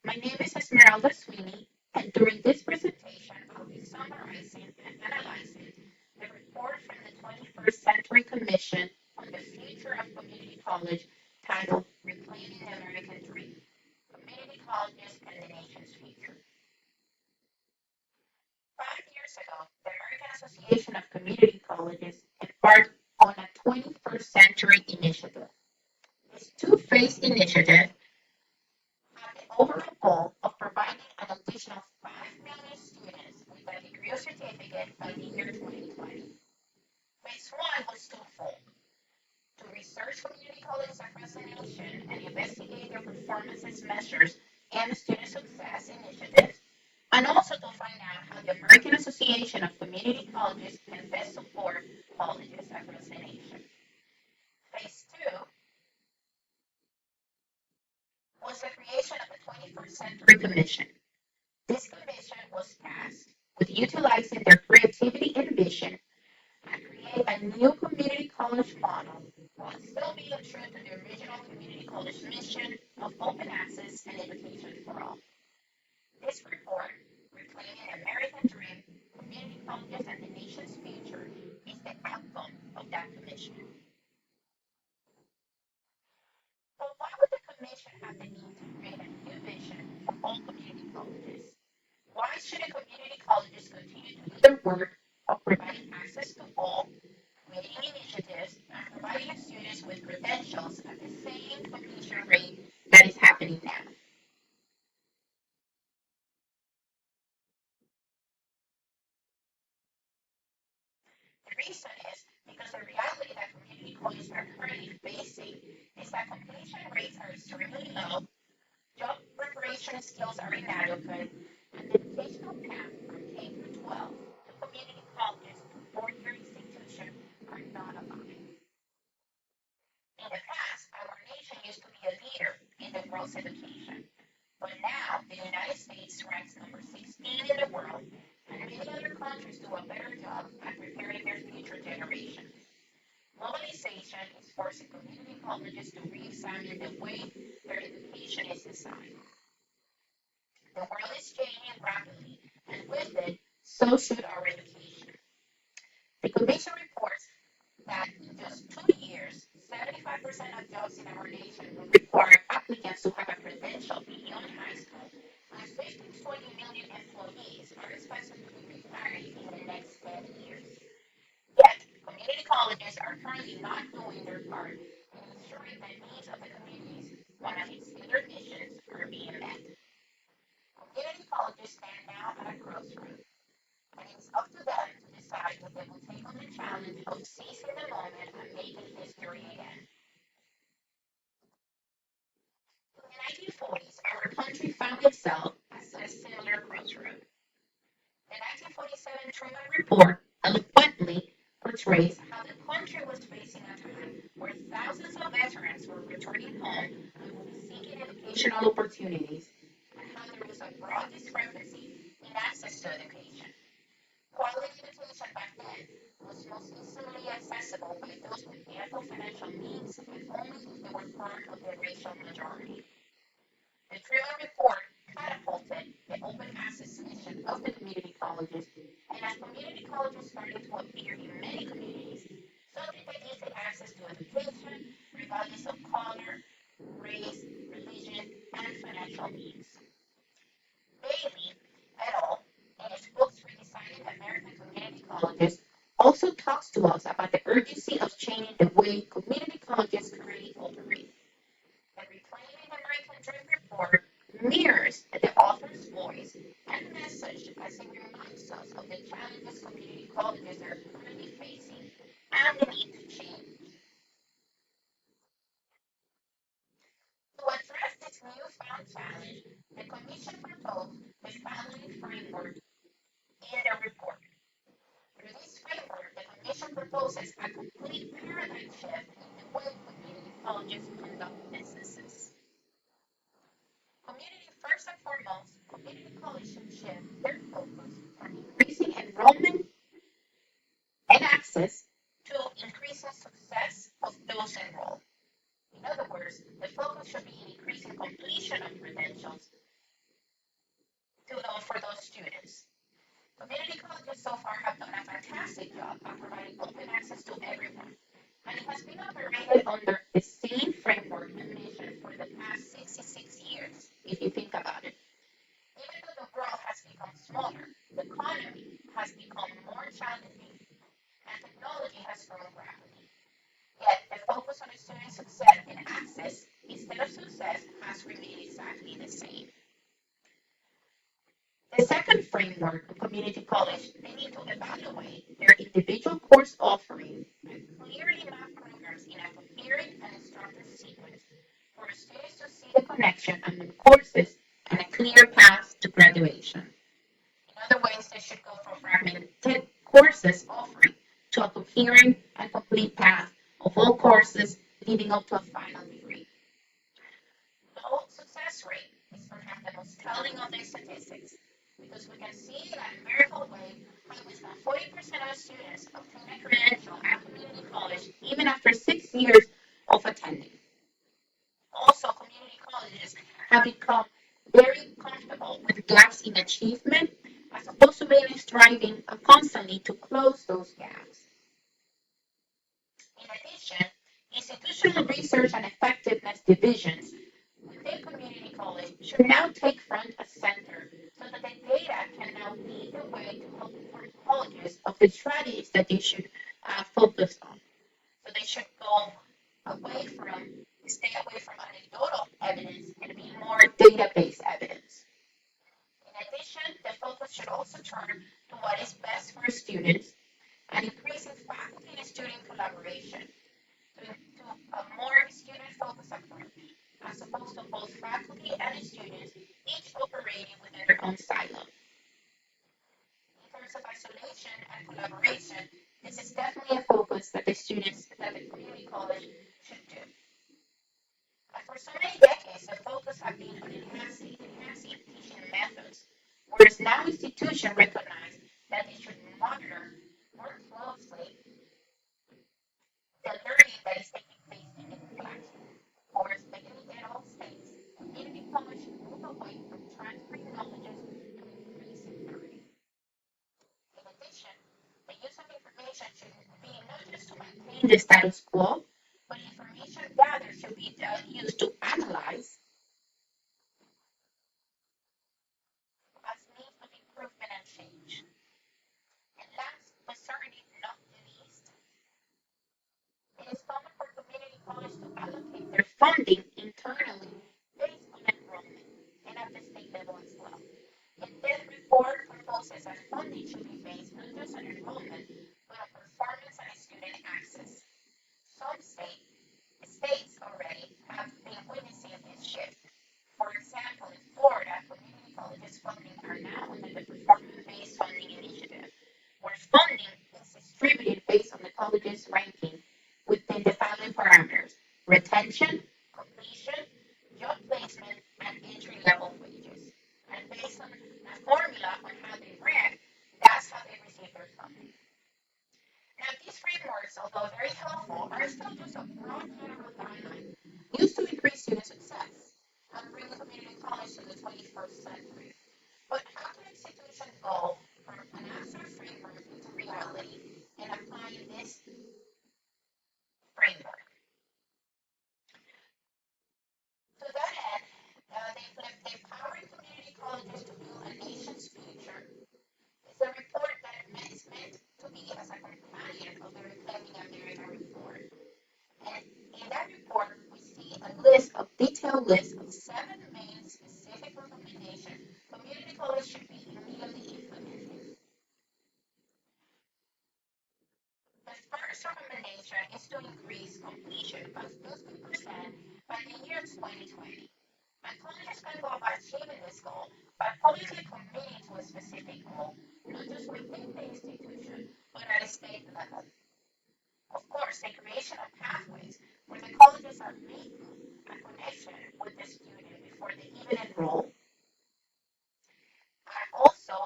My name is Esmeralda Sweeney, and during this presentation, I'll be summarizing and analyzing the report from the 21st Century Commission on the Future of Community College titled Reclaiming the American Dream, Community Colleges and the Nation's Future. 5 years ago, the American Association of Community Colleges embarked on a 21st Century initiative. This two-phase initiative had the overall goal of providing an additional 5 million students with a degree or certificate by the year 2020. Phase one was twofold: to research community colleges across the nation and investigate their performances measures and student success initiatives, and also to find out how the American Association of Community Colleges can best support colleges across the nation. Phase two was the creation of the 21st Century Commission. This commission was tasked with utilizing their creativity and vision and create a new community college model while still being true to the original community college mission of open access and education for all. This report, Reclaiming the American Dream, Community Colleges and the Nation's Future, is the outcome of that commission. But why would the commission have the need to create a new vision for all community colleges? Why should the community colleges continue to do their work of providing access to all, creating initiatives, and providing students with credentials at the same completion rate that is happening now? The reason is because the reality that community colleges are currently facing is that completion rates are extremely low, job preparation skills are inadequate, and the educational path from K through 12 to community colleges to four-year institutions are not aligned. In the past, our nation used to be a leader in the world's education, but now the United States ranks number 16 in the world, and many other countries do a better job at preparing their future generations. Globalization is forcing community colleges to re-examine the way their education is designed. The world is changing rapidly, and with it, so should our education. The Commission reports that in just 2 years, 75% of jobs in our nation will require applicants to have a credential beyond high school, and 15 to 20 million employees are expected to be retiring in the next 10 years. Yet, community colleges are currently not doing their part in ensuring the needs of the communities one of its stated missions are being met. Community colleges stand now at a crossroads, and it's up to them to decide if they will take on the challenge of seizing the moment and making history again. In the 1940s, our country found itself at a similar crossroad. The 1947 Truman Report eloquently portrays how the country was facing a time where thousands of veterans were returning home and were seeking educational opportunities, and how there was a broad discrepancy in access to education. Quality education back then was most easily accessible by those with ample financial means and only if they were part of the racial majority. The Truman Report catapulted the open access mission of the community colleges, and as community colleges started to appear in many communities, so did the easy access to education, regardless of color, race, religion, and financial means. Bailey et al., in his books Redesigning American Community Colleges, also talks to us about the urgency of changing the way community colleges currently operate. The Reclaiming American Dream report mirrors the author's voice and message as it reminds us of the challenges community colleges are currently facing and the need to change. To address this newfound challenge, the Commission proposed the following framework in the report. Through this framework, the Commission proposes a complete paradigm shift in the way community colleges conduct businesses. Community first and foremost, community colleges should shift their focus from increasing enrollment and access to increasing success of those enrolled. In other words, the focus should be in increasing completion of credentials fantastic job at providing open access to everyone, and it has been operated under the same framework and mission for the past 66 years, if you think about it. Even though the world has become smaller, the economy has become more challenging, and technology has grown rapidly. Yet, the focus on student success and access instead of success has remained exactly the same. The second framework of community college, they need to evaluate their individual course offering and clearly map programs in a coherent and structured sequence for students to see the connection among courses and a clear path to graduation. In other words, they should go from fragmented courses offering to a coherent and complete path of all courses leading up to a final degree. Low success rate is perhaps the most telling of these statistics because we can see in a numerical way how less than 40% of students obtain a credential at community college even after 6 years of attending. Also, community colleges have become very comfortable with gaps in achievement as opposed to maybe striving constantly to close those gaps. In addition, institutional research and effectiveness divisions within community college should now take front and center so that the data can now lead the way to help inform colleges of the strategies that they should focus on. So they should go away from, stay away from anecdotal evidence and be more database evidence. In addition, the focus should also turn to what is best for students and increasing faculty and student collaboration to a more student-focused approach, as opposed to both faculty and students each operating within their own silo. In terms of isolation and collaboration, this is definitely a focus that the community college should do. And for so many decades, the focus has been on enhancing teaching methods, whereas now institutions recognize that they should monitor more closely the learning that is taking place in the classroom. Or especially in all states, community college should move away from transferring knowledges to increasing learning. In addition, the use of information should be not just to maintain the status quo, but information gathered should be used to analyze as means of improvement and change. And last, but certainly not the least, it is common for community colleges to allocate their funding internally based on enrollment and at the state level as well. And this report proposes that funding should be based not just on enrollment, but on performance and student access. Some states already have been witnessing this shift. For example, in Florida, community colleges funding are now under the performance-based funding initiative, where funding is distributed based on the college's ranking within the following parameters: retention, completion, job placement, and entry level wages. And based on a formula on how they rank, that's how they receive their funding. Now, these frameworks, although very helpful, are still just a broad general guideline used to increase student success and bring community college to the 21st century. But how can institutions go from an abstract framework into reality and applying this framework? To that end, the Empowering Community Colleges to Build a Nation's Future is a report that is meant to be as a companion of the Reclaiming America report. And in that report, we see a detailed list of 7 main specific recommendations community college should be immediately implementing. The first recommendation is to increase completion by 50% by the year 2020. And colleges can go about achieving this goal by publicly committing to a specific goal, not just within the institution, but at a state level. Of course, the creation of pathways where the colleges are making a connection with the student before they even enroll, and also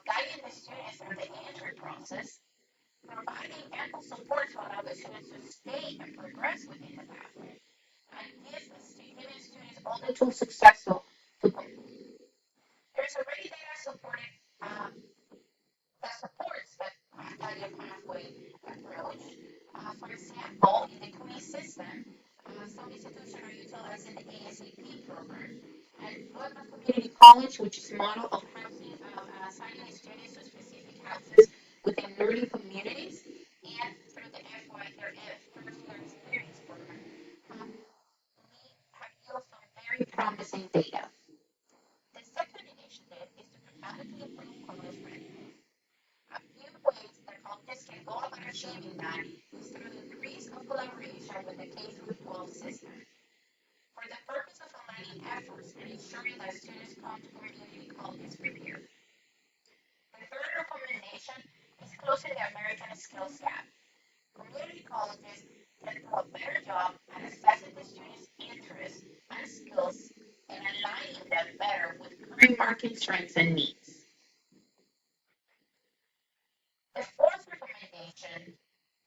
guiding the students through the entry process, providing ample support to allow the students to stay and progress within the pathway, and giving students all the tools successful to complete. There's already data supported that supports that community college, which is a model of housing, assigning students to specific houses within learning communities, and through the FYRF, First Year Experience Program, we have yielded some very promising data. The second initiative is to dramatically improve college readiness. A few ways that colleges can go about achieving that is through the increase of collaboration with the K through 12 system for the purpose of aligning efforts and ensuring that students come to community colleges prepared. The third recommendation is closing the American skills gap. Community colleges can do a better job at assessing the students' interests and skills and aligning them better with current market trends and needs. The fourth recommendation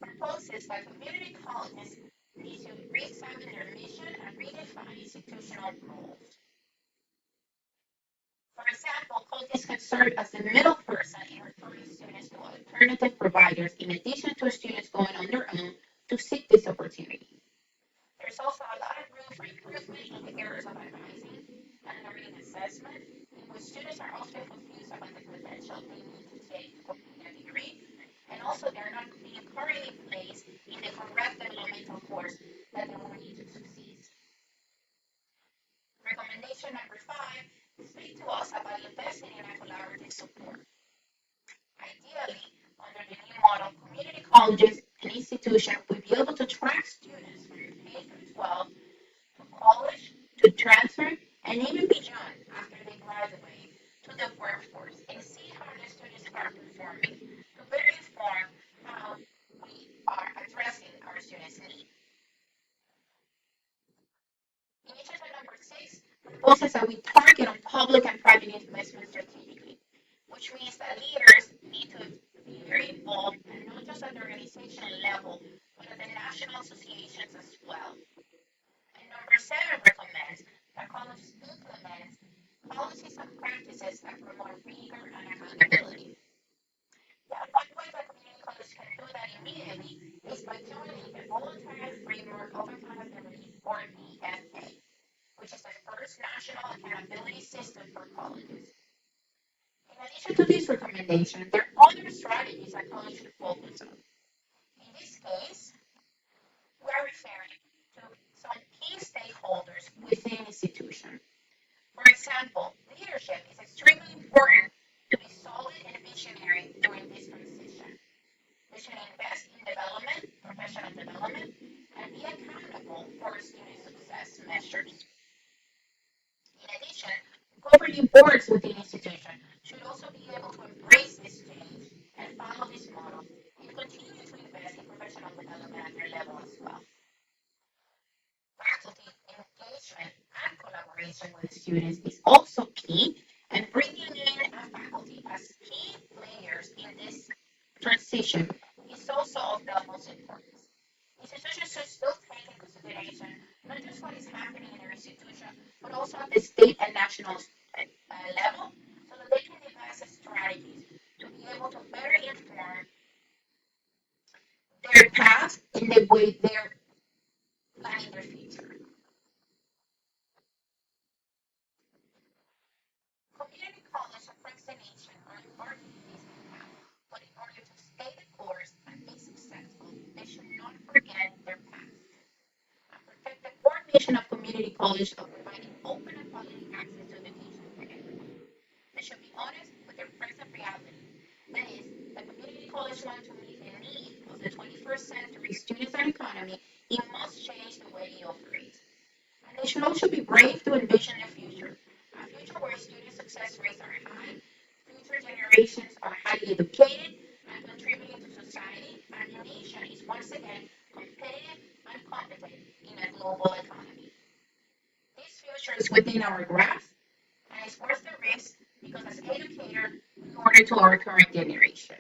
proposes that community colleges need to re-examine their mission and redefine institutional roles. For example, colleges can serve as the middle person in referring students to alternative providers in addition to students going on their own to seek this opportunity. There's also a lot of room for improvement in the areas of advising and learning assessment, in which students are often confused about the credentials they need to take to complete a degree, and also they're not being currently placed in the correct developmental course that they will need to succeed. Recommendation number five, speak to us about investing in a collaborative support. Ideally, under the new model, community colleges and institutions will be able to track students from K through 12 to college, to transfer, and even beyond after they graduate to the workforce and see how the students are performing to better inform how we are addressing our students' needs. Initiative number six proposes that we target on public and private investment strategically, which means that leaders need to be very involved and not just at the organizational level, but at the national associations as well. And number seven recommends that colleges implement policies and practices that promote rigor and accountability. Yeah, one way that community colleges can do that immediately is by joining the Voluntary Framework of Accountability, or VFA, which is the first national accountability system for colleges. In addition to these recommendations, there are other strategies that colleges should focus on. In this case, we are referring to some key stakeholders within an institution. For example, leadership is extremely important to be solid and visionary during this transition. They should invest in development, professional development, and be accountable for student success measures. In addition, governing boards within institutions should also be able to embrace this change and follow this model and continue to invest in professional development at their level as well. Faculty engagement and collaboration with students is also key, and bringing in faculty as key players in this transition is also of the utmost importance. Institutions should still take into consideration not just what is happening in their institution, but also at the state and national level, so that they can devise strategies to be able to better inform their path in the way they're planning their future. Community college approximation are important in this path, but in order to stay the course and be successful, they should not forget their past and protect the core mission of community college of providing open and quality access to education for everyone. They should be honest with their present reality. That is, the community college want to meet the need of the 21st century students and economy, it must change the way it operates. And they should also be brave to envision a future. A future where student success rates are high, future generations are highly educated and contributing to society, and the nation is once again competitive and competent in a global economy. This future is within our grasp and it's worth the risk because as educators, we order to our current generation.